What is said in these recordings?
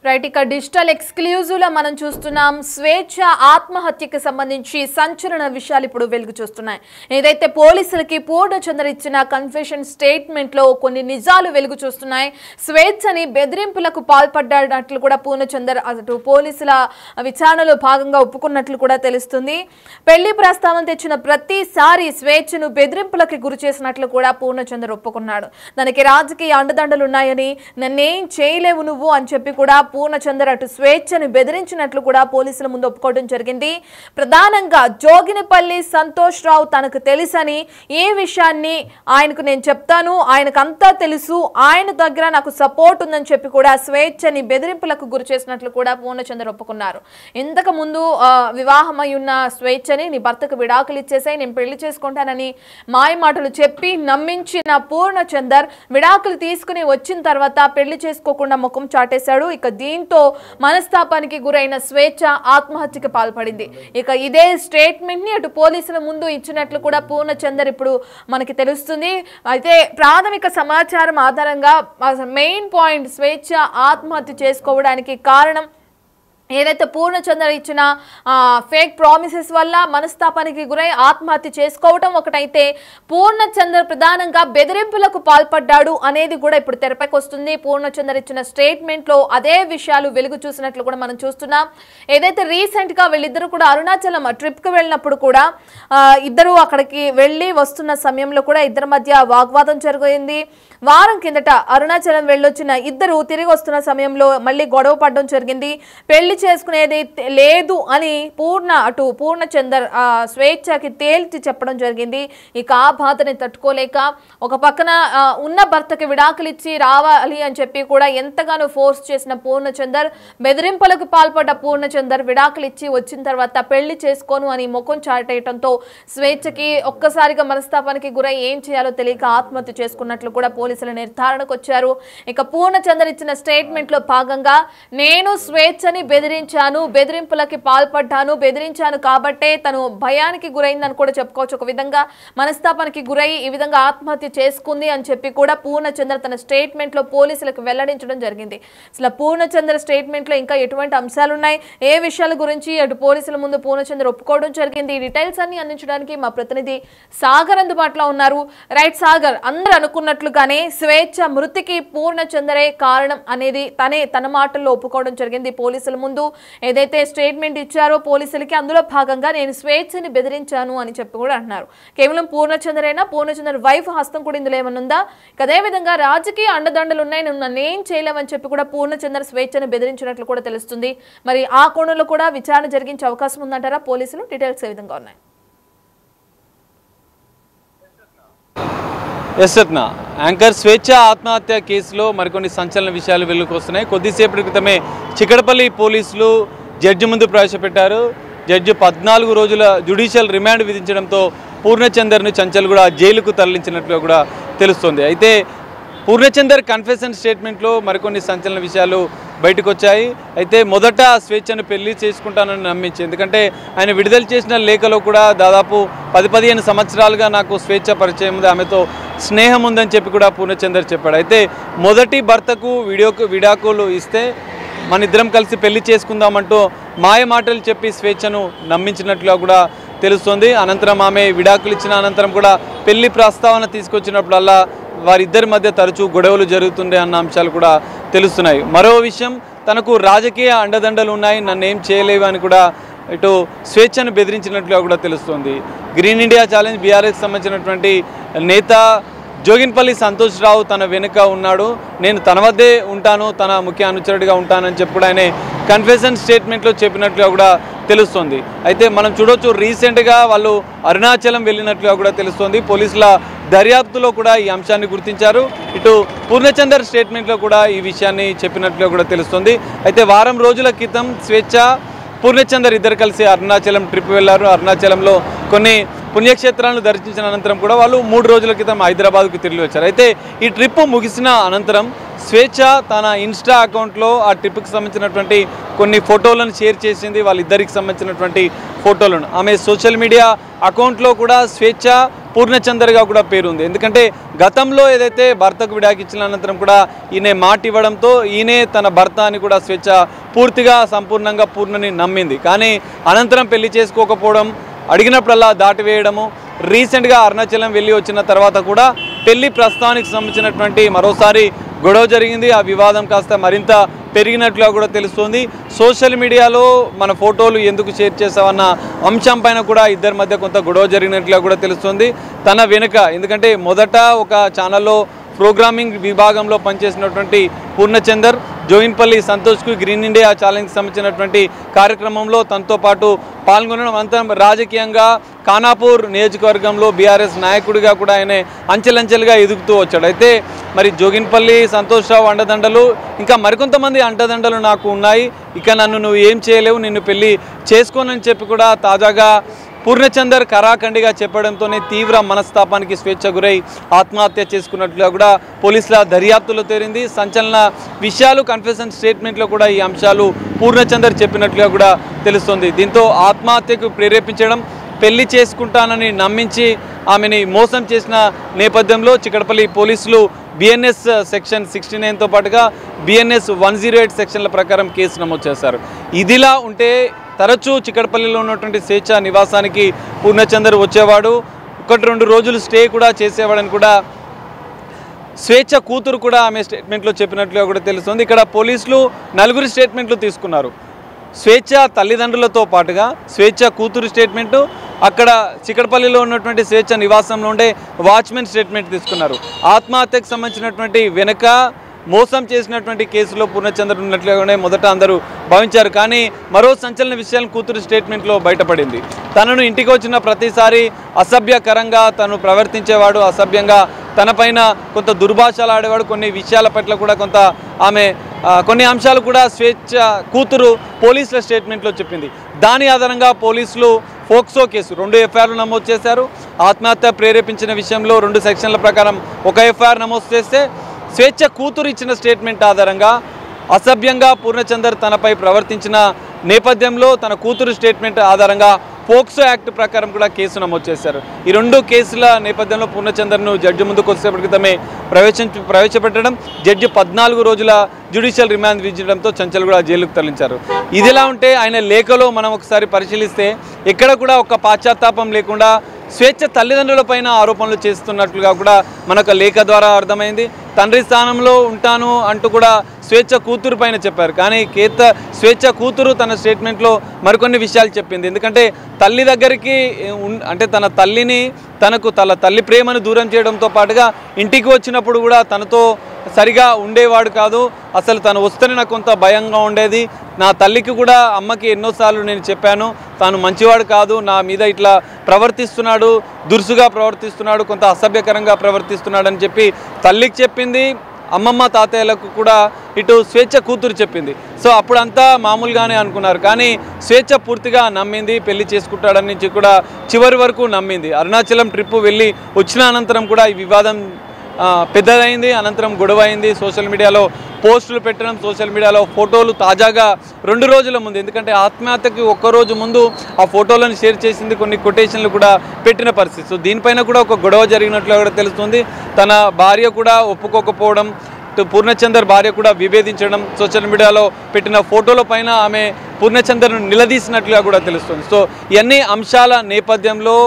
Right ఇక digital exclusive లో మనం చూస్తున్నాం స్వేచ్ఛ ఆత్మహత్యకి సంబంధించి సంచలన విషయాలు ఇప్పుడు వెలుగు చూస్తున్నాయి. ఏదైతే పోలీసులకి పూర్ణచంద్ర ఇచ్చిన కన్ఫెషన్ స్టేట్మెంట్ లో కొన్ని నిజాలు వెలుగు చూస్తున్నాయి. స్వేచ్ఛని బెదిరింపులకు పాల్పడ్డట్లు కూడా పూర్ణచంద్ర అటు పోలీసుల విచారణలో భాగంగా ఒప్పుకున్నట్లు కూడా తెలుస్తుంది. పెళ్లి ప్రస్తావన తెచ్చిన ప్రతిసారి స్వేచ్ఛను బెదిరింపులకు గురి చేసినట్లు కూడా పూర్ణచంద్ర ఒప్పుకున్నాడు. దానికి రాజకీయ అండదండలు ఉన్నాయని, నన్నేం చేయలేవు నువ్వు అని చెప్పి కూడా పూర్ణచంద్ర అటు స్వేచ్ఛను బెదిరించినట్లు కూడా పోలీసుల ముందు ఒప్పుకోవడం జరిగింది. ప్రధానంగా జోగినిపల్లి సంతోష్ రావు తనకు తెలుసని, ఈ విషయాన్ని ఆయనకు నేను చెప్తాను, ఆయనకు అంతా తెలుసు, ఆయన దగ్గర నాకు సపోర్ట్ ఉందని చెప్పి కూడా స్వేచ్ఛని బెదిరింపులకు గురి చేసినట్లు కూడా పూర్ణచంద్ర ఒప్పుకున్నారు. ఇంతకు ముందు వివాహమై ఉన్న స్వేచ్ఛని నీ భర్తకు విడాకులు ఇచ్చేసాయి, నేను పెళ్లి చేసుకుంటానని మాయ మాటలు చెప్పి నమ్మించిన పూర్ణచందర్ విడాకులు తీసుకుని వచ్చిన తర్వాత పెళ్లి చేసుకోకుండా ముఖం చాటేశాడు. ఇక దీంతో మనస్తాపానికి గురైన స్వేచ్ఛ ఆత్మహత్యకి పాల్పడింది. ఇక ఇదే స్టేట్మెంట్ ని అటు పోలీసుల ముందు ఇచ్చినట్లు కూడా పూర్ణచందర్ ఇప్పుడు మనకి తెలుస్తుంది. అయితే ప్రాథమిక సమాచారం ఆధారంగా మెయిన్ పాయింట్ స్వేచ్ఛ ఆత్మహత్య చేసుకోవడానికి కారణం ఏదైతే పూర్ణచంద్ర ఇచ్చిన ఫేక్ ప్రామిసెస్ వల్ల మనస్తాపానికి గురై ఆత్మహత్య చేసుకోవటం ఒకటైతే, పూర్ణచంద్ర ప్రధానంగా బెదిరింపులకు పాల్పడ్డాడు అనేది కూడా ఇప్పుడు తెరపైకి వస్తుంది. పూర్ణచంద్ర ఇచ్చిన స్టేట్మెంట్ లో అదే విషయాలు వెలుగు చూసినట్లు కూడా మనం చూస్తున్నాం. ఏదైతే రీసెంట్ గా వీళ్ళిద్దరు కూడా అరుణాచలం ట్రిప్ కి వెళ్ళినప్పుడు కూడా ఇద్దరు అక్కడికి వెళ్ళి వస్తున్న సమయంలో కూడా ఇద్దరి మధ్య వాగ్వాదం జరిగింది. వారం కిందట అరుణాచలం వెళ్ళొచ్చిన ఇద్దరు తిరిగి వస్తున్న సమయంలో మళ్ళీ గొడవ పడడం జరిగింది. పెళ్లి చేసుకునేది లేదు అని పూర్ణచందర్ స్వేచ్ఛకి తేల్చి చెప్పడం జరిగింది. ఇక ఆ బాధని తట్టుకోలేక ఒక పక్కన ఉన్న భర్తకి విడాకులు ఇచ్చి రావాలి అని చెప్పి కూడా ఎంతగానో ఫోర్స్ చేసిన పూర్ణచందర్, బెదిరింపులకు పాల్పడ్డ పూర్ణచందర్ విడాకులు ఇచ్చి వచ్చిన తర్వాత పెళ్లి చేసుకోను అని ముఖం చాటేయడంతో స్వేచ్ఛకి ఒక్కసారిగా మనస్తాపానికి గురై ఏం చేయాలో తెలియక ఆత్మహత్య చేసుకున్నట్లు కూడా పోలీసుల నిర్ధారణకు వచ్చారు. ఇక పూర్ణచందర్ ఇచ్చిన స్టేట్మెంట్ లో భాగంగా, నేను స్వేచ్ఛని బెదిరింపులకి పాల్పడ్డాను, బెదిరించాను కాబట్టే తను భయానికి గురైందని కూడా చెప్పుకోవచ్చు. ఒక విధంగా మనస్తాపానికి గురై ఈ విధంగా ఆత్మహత్య చేసుకుంది అని చెప్పి కూడా పూర్ణచంద్ర తన స్టేట్మెంట్ లో పోలీసులకు వెల్లడించడం జరిగింది. అసలు పూర్ణచంద్ర స్టేట్మెంట్ లో ఇంకా ఎటువంటి అంశాలున్నాయి, ఏ విషయాల గురించి అటు పోలీసుల ముందు పూర్ణచంద్ర ఒప్పుకోవడం జరిగింది, ఈ డీటెయిల్స్ అన్ని అందించడానికి మా ప్రతినిధి సాగర్ అందుబాటులో ఉన్నారు. రైట్ సాగర్, అందరూ అనుకున్నట్లుగానే స్వేచ్ఛ మృతికి పూర్ణచంద్రే కారణం అనేది తన మాటల్లో ఒప్పుకోవడం జరిగింది. పోలీసుల ముందు ఏదైతే స్టేట్మెంట్ ఇచ్చారో పోలీసులకి, అందులో భాగంగా నేను స్వేచ్ఛని బెదిరించాను అని చెప్పి కూడా అంటున్నారు. కేవలం పూర్ణచంద్రేనా, పూర్ణచంద్ర వైఫ్ హస్తం కూడా ఇందులో ఏమనుందా? అదే విధంగా రాజకీయ అండదండలు ఉన్నాయి, నన్నేం చేయలేమని చెప్పి కూడా పూర్ణచంద్ర స్వేచ్ఛని బెదిరించినట్లు కూడా తెలుస్తుంది. మరి ఆ కోణంలో కూడా విచారణ జరిగించే అవకాశం ఉందంటారా పోలీసులు? డీటెయిల్స్ ఏ విధంగా ఉన్నాయి? యాంకర్ స్వేచ్ఛ ఆత్మహత్య కేసులో మరికొన్ని సంచలన విషయాలు వెలుగుకు వస్తున్నాయి. కొద్దిసేపటి క్రితమే చిక్కడపల్లి పోలీసులు జడ్జి ముందు ప్రవేశపెట్టారు. జడ్జి 14 రోజుల జ్యుడిషియల్ రిమాండ్ విధించడంతో పూర్ణచందర్ను చంచల్గూడ జైలుకు తరలించినట్లు కూడా తెలుస్తోంది. అయితే పూర్ణచందర్ కన్ఫెషన్ స్టేట్మెంట్లో మరికొన్ని సంచలన విషయాలు బయటకు వచ్చాయి. అయితే మొదట స్వేచ్ఛను పెళ్లి చేసుకుంటానని నమ్మించి, ఎందుకంటే ఆయన విడుదల చేసిన లేఖలో కూడా దాదాపు 10-15 సంవత్సరాలుగా నాకు స్వేచ్ఛ పరిచయం ఉంది, ఆమెతో స్నేహం ఉందని చెప్పి కూడా పూర్ణచందర్ చెప్పాడు. అయితే మొదటి భర్తకు విడాకులు ఇస్తే మన ఇద్దరం కలిసి పెళ్లి చేసుకుందామంటూ మాయ మాటలు చెప్పి స్వేచ్ఛను నమ్మించినట్లుగా కూడా తెలుస్తోంది. అనంతరం ఆమె విడాకులు ఇచ్చిన అనంతరం కూడా పెళ్లి ప్రస్తావన తీసుకొచ్చినప్పుడల్లా వారిద్దరి మధ్య తరచూ గొడవలు జరుగుతుండే అన్న అంశాలు కూడా తెలుస్తున్నాయి. మరో విషయం, తనకు రాజకీయ అండదండలు ఉన్నాయి, నన్ను ఏం చేయలేవు అని కూడా ఇటు స్వేచ్ఛను బెదిరించినట్లుగా కూడా తెలుస్తోంది. గ్రీన్ ఇండియా ఛాలెంజ్ బీఆర్ఎస్కి సంబంధించినటువంటి నేత జోగిన్పల్లి సంతోష్ రావు తన వెనుక ఉన్నాడు, నేను తన వద్దే ఉంటాను, తన ముఖ్య అనుచరుడిగా ఉంటానని చెప్పి కూడా ఆయన కన్ఫెషన్ స్టేట్మెంట్లో చెప్పినట్లుగా కూడా తెలుస్తోంది. అయితే మనం చూడొచ్చు, రీసెంట్గా వాళ్ళు అరుణాచలం వెళ్ళినట్లుగా కూడా తెలుస్తోంది. పోలీసుల దర్యాప్తులో కూడా ఈ అంశాన్ని గుర్తించారు. ఇటు పూర్ణచందర్ స్టేట్మెంట్లో కూడా ఈ విషయాన్ని చెప్పినట్లుగా కూడా తెలుస్తోంది. అయితే వారం రోజుల క్రితం స్వేచ్ఛ, పూర్ణచందర్ ఇద్దరు కలిసి అరుణాచలం ట్రిప్ వెళ్లారు. అరుణాచలంలో కొన్ని పుణ్యక్షేత్రాలను దర్శించిన అనంతరం కూడా వాళ్ళు 3 రోజుల క్రితం హైదరాబాద్కు తిరిగి వచ్చారు. అయితే ఈ ట్రిప్ ముగిసిన అనంతరం స్వేచ్ఛ తన ఇన్స్టా అకౌంట్లో ఆ ట్రిప్కి సంబంధించినటువంటి కొన్ని ఫోటోలను షేర్ చేసింది, వాళ్ళిద్దరికి సంబంధించినటువంటి ఫోటోలను. ఆమె సోషల్ మీడియా అకౌంట్లో కూడా స్వేచ్ఛ పూర్ణచందర్గా కూడా పేరుంది. ఎందుకంటే గతంలో ఏదైతే భర్తకు విడాకిచ్చిన అనంతరం కూడా ఈయన మాట ఇవ్వడంతో ఈయనే తన భర్త అని కూడా స్వేచ్ఛ పూర్తిగా సంపూర్ణంగా పూర్ణని నమ్మింది. కానీ అనంతరం పెళ్లి చేసుకోకపోవడం, అడిగినప్పుడల్లా దాటివేయడము, రీసెంట్గా అరుణాచలం వెళ్ళి వచ్చిన తర్వాత కూడా పెళ్లి ప్రస్థానానికి సంబంధించినటువంటి మరోసారి గొడవ జరిగింది. ఆ వివాదం కాస్త మరింత పెరిగినట్లుగా కూడా తెలుస్తోంది. సోషల్ మీడియాలో మన ఫోటోలు ఎందుకు షేర్ చేసావన్న అంశం పైన కూడా ఇద్దరి మధ్య కొంత గొడవ జరిగినట్లుగా కూడా తెలుస్తోంది. తన వెనుక ఎందుకంటే మొదట ఒక ఛానల్లో ప్రోగ్రామింగ్ విభాగంలో పనిచేసినటువంటి పూర్ణచందర్ జోయిన్పల్లి సంతోష్కు గ్రీన్ ఇండియా ఛాలెంజ్కి సంబంధించినటువంటి కార్యక్రమంలో తనతో పాటు పాల్గొనడం, అంతరం రాజకీయంగా ఖానాపూర్ నియోజకవర్గంలో బీఆర్ఎస్ నాయకుడిగా కూడా ఆయన అంచెలంచెలుగా ఎదుగుతూ వచ్చాడు. అయితే మరి జోగిన్పల్లి సంతోష్రావు అండదండలు, ఇంకా మరికొంతమంది అండదండలు నాకు ఉన్నాయి, ఇక నన్ను నువ్వు ఏం చేయలేవు, నిన్ను పెళ్లి చేసుకోనని చెప్పి కూడా తాజాగా పూర్ణచందర్ కరాఖండిగా చెప్పడంతోనే తీవ్ర మనస్తాపానికి స్వేచ్ఛ గురై ఆత్మహత్య చేసుకున్నట్లుగా కూడా పోలీసుల దర్యాప్తులో తేలింది. సంచలన విషయాలు కన్ఫెషన్ స్టేట్మెంట్లో కూడా ఈ అంశాలు పూర్ణచందర్ చెప్పినట్లుగా కూడా తెలుస్తుంది. దీంతో ఆత్మహత్యకు ప్రేరేపించడం, పెళ్లి చేసుకుంటానని నమ్మించి ఆమెని మోసం చేసిన నేపథ్యంలో చిక్కడపల్లి పోలీసులు బిఎన్ఎస్ సెక్షన్ 69తో పాటుగా బిఎన్ఎస్ 108 సెక్షన్ల ప్రకారం కేసు నమోదు చేశారు. ఇదిలా ఉంటే తరచూ చిక్కడపల్లిలో ఉన్నటువంటి స్వేచ్ఛ నివాసానికి పూర్ణచందర్ వచ్చేవాడు, 1-2 రోజులు స్టే కూడా చేసేవాడని కూడా స్వేచ్ఛ కూతురు కూడా ఆమె స్టేట్మెంట్లో చెప్పినట్లుగా కూడా తెలుస్తుంది. ఇక్కడ పోలీసులు 4 స్టేట్మెంట్లు తీసుకున్నారు. స్వేచ్ఛ తల్లిదండ్రులతో పాటుగా స్వేచ్ఛ కూతురు స్టేట్మెంటు, అక్కడ చిక్కడపల్లిలో ఉన్నటువంటి స్వేచ్ఛ నివాసంలో ఉండే వాచ్మెన్ స్టేట్మెంట్ తీసుకున్నారు. ఆత్మహత్యకు సంబంధించినటువంటి వెనుక మోసం చేసినటువంటి కేసులో పూర్ణచందర్ ఉన్నట్లుగానే మొదట అందరూ భావించారు. కానీ మరో సంచలన విషయాలను కూతురు స్టేట్మెంట్లో బయటపడింది. తనను ఇంటికి వచ్చిన ప్రతిసారి అసభ్యకరంగా తను ప్రవర్తించేవాడు, అసభ్యంగా తనపైన కొంత దుర్భాషలు ఆడేవాడు, కొన్ని విషయాల పట్ల కూడా కొంత ఆమె కొన్ని అంశాలు కూడా స్వేచ్ఛ కూతురు పోలీసుల స్టేట్మెంట్లో చెప్పింది. దాని ఆధారంగా పోలీసులు ఫోక్సో కేసు 2 ఎఫ్ఐఆర్లు నమోదు చేశారు. ఆత్మహత్య ప్రేరేపించిన విషయంలో 2 సెక్షన్ల ప్రకారం 1 ఎఫ్ఐఆర్ నమోదు చేస్తే స్వేచ్ఛ కూతురు ఇచ్చిన స్టేట్మెంట్ ఆధారంగా అసభ్యంగా పూర్ణచందర్ తనపై ప్రవర్తించిన నేపథ్యంలో తన కూతురు స్టేట్మెంట్ ఆధారంగా పోక్సో యాక్ట్ ప్రకారం కూడా కేసు నమోదు చేశారు. ఈ 2 కేసుల నేపథ్యంలో పూర్ణచందర్ను జడ్జి ముందు కొద్దిసేపటి క్రితమే ప్రవేశపెట్టడం, జడ్జి 14 రోజుల జ్యుడిషియల్ రిమాండ్ విధించడంతో చంచల్ కూడా జైలుకు తరలించారు. ఇదిలా ఉంటే ఆయన లేఖలో మనం ఒకసారి పరిశీలిస్తే ఎక్కడ కూడా ఒక పాశ్చాత్తాపం లేకుండా స్వేచ్ఛ తల్లిదండ్రులపైన ఆరోపణలు చేస్తున్నట్లుగా కూడా మనకు లేఖ ద్వారా అర్థమైంది. తండ్రి స్థానంలో ఉంటాను అంటూ కూడా స్వేచ్ఛ కూతురు పైన చెప్పారు. కానీ స్వేచ్ఛ కూతురు తన స్టేట్మెంట్లో మరికొన్ని విషయాలు చెప్పింది. ఎందుకంటే తల్లి దగ్గరికి అంటే తన తల్లిని తన తల్లి ప్రేమను దూరం చేయడంతో పాటుగా ఇంటికి వచ్చినప్పుడు కూడా తనతో సరిగా ఉండేవాడు కాదు. అసలు తను వస్తేనే నాకు కొంత భయంగా ఉండేది. నా తల్లికి కూడా అమ్మకి ఎన్నోసార్లు నేను చెప్పాను, తాను మంచివాడు కాదు, నా మీద ఇట్లా ప్రవర్తిస్తున్నాడు, దురుసుగా ప్రవర్తిస్తున్నాడు, కొంత అసభ్యకరంగా ప్రవర్తిస్తున్నాడు అని చెప్పి తల్లికి చెప్పింది. అమ్మమ్మ తాతయ్యలకు కూడా ఇటు స్వేచ్ఛ కూతురు చెప్పింది. సో అప్పుడంతా మామూలుగానే అనుకున్నారు. కానీ స్వేచ్ఛ పూర్తిగా నమ్మింది, పెళ్లి చేసుకుంటాడని నుంచి కూడా చివరి వరకు నమ్మింది. అరుణాచలం ట్రిప్ వెళ్ళి వచ్చిన అనంతరం కూడా ఈ వివాదం పెద్దదైంది. అనంతరం గొడవ అయింది. సోషల్ మీడియాలో పోస్టులు పెట్టడం, సోషల్ మీడియాలో ఫోటోలు తాజాగా 2 రోజుల ముందు, ఎందుకంటే ఆత్మహత్యకి 1 రోజు ముందు ఆ ఫోటోలను షేర్ చేసింది, కొన్ని కొటేషన్లు కూడా పెట్టిన పరిస్థితి. సో దీనిపైన కూడా ఒక గొడవ జరిగినట్లు కూడా తెలుస్తుంది. తన భార్య కూడా ఒప్పుకోకపోవడం, పూర్ణచందర్ భార్య కూడా విభేదించడం, సోషల్ మీడియాలో పెట్టిన ఫోటోల పైన ఆమె పూర్ణచందర్ను నిలదీసినట్లుగా కూడా తెలుస్తుంది. సో ఇవన్నీ అంశాల నేపథ్యంలో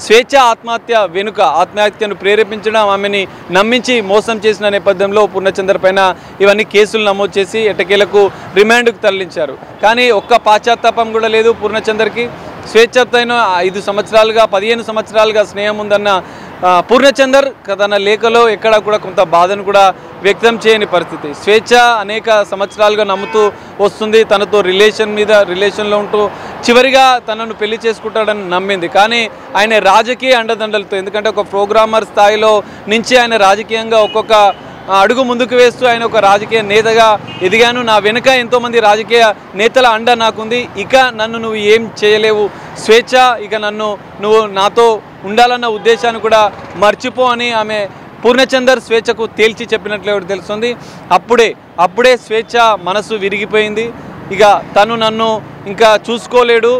స్వేచ్ఛ ఆత్మహత్య వెనుక ఆత్మహత్యను ప్రేరేపించడం, ఆమెని నమ్మించి మోసం చేసిన నేపథ్యంలో పూర్ణచందర్ పైన ఇవన్నీ కేసులు నమోదు చేసి ఎట్టకేలకు రిమాండ్కు తరలించారు. కానీ ఒక్క పాశ్చాత్తాపం కూడా లేదు పూర్ణచందర్కి. స్వేచ్ఛతో 5 సంవత్సరాలుగా 15 సంవత్సరాలుగా స్నేహం ఉందన్న పూర్ణచందర్ తన లేఖలో ఎక్కడా కూడా కొంత బాధను కూడా వ్యక్తం చేయని పరిస్థితి. స్వేచ్ఛ అనేక సంవత్సరాలుగా నమ్ముతూ వస్తుంది, తనతో రిలేషన్లో ఉంటూ చివరిగా తనను పెళ్లి చేసుకుంటాడని నమ్మింది. కానీ ఆయన రాజకీయ అండదండలతో, ఎందుకంటే ఒక ప్రోగ్రామర్ స్థాయిలో నుంచి ఆయన రాజకీయంగా ఒక్కొక్క అడుగు ముందుకు వేస్తూ ఆయన ఒక రాజకీయ నేతగా ఎదిగాను, నా వెనుక ఎంతోమంది రాజకీయ నేతల అండ నాకుంది, ఇక నన్ను నువ్వు ఏం చేయలేవు స్వేచ్ఛ, ఇక నువ్వు నాతో ఉండాలన్న ఉద్దేశాన్ని కూడా మర్చిపో అని ఆమె పూర్ణచందర్ స్వేచ్ఛకు తేల్చి చెప్పినట్లు తెలుస్తుంది. అప్పుడే స్వేచ్ఛ మనసు విరిగిపోయింది. ఇక తను నన్ను ఇంకా చూసుకోలేడు,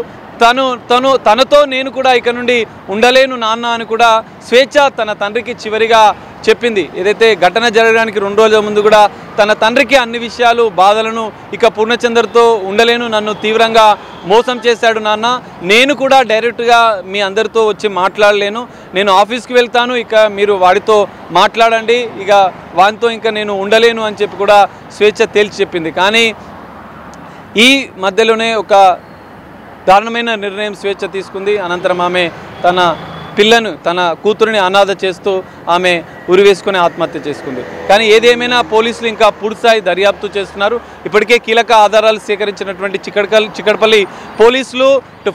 తనతో నేను కూడా ఇక నుండి ఉండలేను నాన్న అని కూడా స్వేచ్ఛ తన తండ్రికి చివరిగా చెప్పింది. ఏదైతే ఘటన జరగడానికి 2 రోజుల ముందు కూడా తన తండ్రికి అన్ని విషయాలు బాధలను ఇక పూర్ణచంద్రతో ఉండలేను, నన్ను తీవ్రంగా మోసం చేశాడు నాన్న, నేను కూడా డైరెక్ట్గా మీ అందరితో వచ్చి మాట్లాడలేను, నేను ఆఫీస్కి వెళ్తాను, ఇక మీరు వాడితో మాట్లాడండి, ఇక వానితో ఇంకా నేను ఉండలేను అని చెప్పి కూడా స్వేచ్ఛ తేల్చి చెప్పింది. కానీ ఈ మధ్యలోనే ఒక దారుణమైన నిర్ణయం స్వేచ్ఛ తీసుకుంది. అనంతరం ఆమె తన కూతురిని అనాథ చేస్తూ ఆమె ఉరివేసుకుని ఆత్మహత్య చేసుకుంది. కానీ ఏదేమైనా పోలీసులు ఇంకా పూర్తిస్థాయి దర్యాప్తు చేస్తున్నారు. ఇప్పటికే కీలక ఆధారాలు సేకరించినటువంటి చిక్కడపల్లి పోలీసులు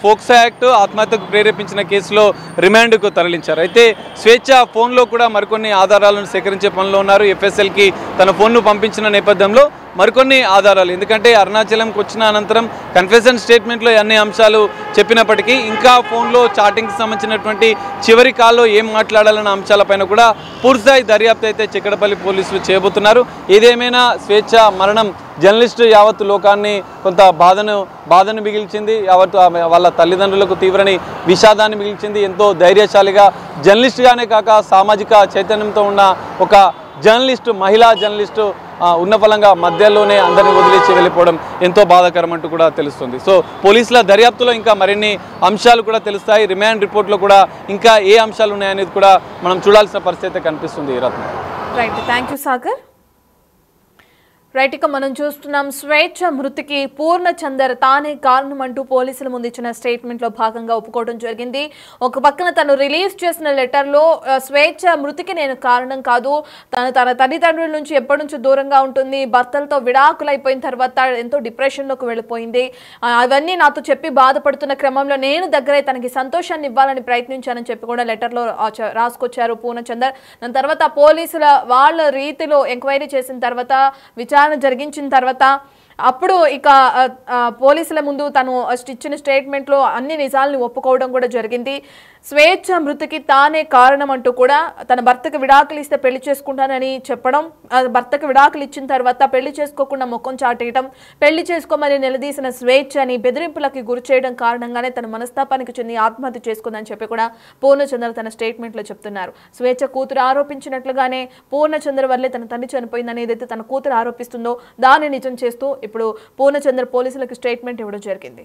ఫోక్సో యాక్ట్ ఆత్మహత్యకు ప్రేరేపించిన కేసులో రిమాండ్కు తరలించారు. అయితే స్వేచ్ఛ ఫోన్లో కూడా మరికొన్ని ఆధారాలను సేకరించే పనిలో ఉన్నారు. ఎఫ్ఎస్ఎల్కి తన ఫోన్ను పంపించిన నేపథ్యంలో మరికొన్ని ఆధారాలు, ఎందుకంటే అరుణాచలంకి వచ్చిన అనంతరం కన్ఫెషన్ స్టేట్మెంట్లో అన్ని అంశాలు చెప్పినప్పటికీ ఇంకా ఫోన్లో చాటింగ్కి సంబంధించినటువంటి చివరి కాల్లో ఏం మాట్లాడాలన్న అంశాలపైన కూడా పూర్తిస్థాయి దర్యాప్తు అయితే చిక్కడపల్లి పోలీసులు చేయబోతున్నారు. ఏదేమైనా స్వేచ్ఛ మరణం జర్నలిస్టు యావత్తు లోకాన్ని కొంత బాధను మిగిల్చింది. యావత్తు వాళ్ళ తల్లిదండ్రులకు తీవ్రని విషాదాన్ని మిగిల్చింది. ఎంతో ధైర్యశాలిగా జర్నలిస్టుగానే కాక సామాజిక చైతన్యంతో ఉన్న ఒక జర్నలిస్టు, మహిళా జర్నలిస్టు ఉన్న ఫలంగా మధ్యలోనే అందరిని వదిలేసి వెళ్ళిపోవడం ఎంతో బాధాకరం అంటూ కూడా తెలుస్తుంది. సో పోలీసుల దర్యాప్తులో ఇంకా మరిన్ని అంశాలు కూడా తెలుస్తాయి. రిమాండ్ రిపోర్ట్లో కూడా ఇంకా ఏ అంశాలు ఉన్నాయనేది కూడా మనం చూడాల్సిన పరిస్థితి కనిపిస్తుంది. Ratna. Right, thank you Sagar. Right, ఇక మనం చూస్తున్నాం స్వేచ్ఛ మృతికి పూర్ణచందర్ తానే కారణం అంటూ పోలీసుల ముందు ఇచ్చిన స్టేట్మెంట్లో భాగంగా ఒప్పుకోవడం జరిగింది. ఒక పక్కన తను రిలీజ్ చేసిన లెటర్లో స్వేచ్ఛ మృతికి నేను కారణం కాదు, తన తల్లిదండ్రుల నుంచి ఎప్పటి నుంచో దూరంగా ఉంటుంది, భర్తలతో విడాకులు అయిపోయిన తర్వాత ఎంతో డిప్రెషన్లోకి వెళ్ళిపోయింది, అవన్నీ నాతో చెప్పి బాధపడుతున్న క్రమంలో నేను దగ్గరై తనకి సంతోషాన్ని ఇవ్వాలని ప్రయత్నించానని చెప్పి కూడా లెటర్లో రాసుకొచ్చారు పూర్ణచందర్. దాని తర్వాత పోలీసుల వాళ్ళ రీతిలో ఎంక్వైరీ చేసిన తర్వాత విచారణ జరిగించిన తర్వాత అప్పుడు ఇక పోలీసుల ముందు తను ఇచ్చిన స్టేట్మెంట్లో అన్ని నిజాలను ఒప్పుకోవడం కూడా జరిగింది. స్వేచ్ఛ మృతికి తానే కారణం అంటూ కూడా తన భర్తకు విడాకులు ఇస్తే పెళ్లి చేసుకుంటానని చెప్పడం, భర్తకు విడాకులు ఇచ్చిన తర్వాత పెళ్లి చేసుకోకుండా ముఖం చాటేయడం, పెళ్లి చేసుకోమని నిలదీసిన స్వేచ్ఛని బెదిరింపులకి గురి చేయడం కారణంగానే తన మనస్తాపానికి చెంది ఆత్మహత్య చేసుకుందని చెప్పి కూడా పూర్ణచంద్ర తన స్టేట్మెంట్లో చెప్తున్నారు. స్వేచ్ఛ కూతురు ఆరోపించినట్లుగానే పూర్ణచంద్ర వల్లే తన తండ్రి చనిపోయిందని ఏదైతే తన కూతురు ఆరోపిస్తుందో దాన్ని నిజం చేస్తూ ఇప్పుడు పూర్ణచంద్ర పోలీసులకు స్టేట్మెంట్ ఇవ్వడం జరిగింది.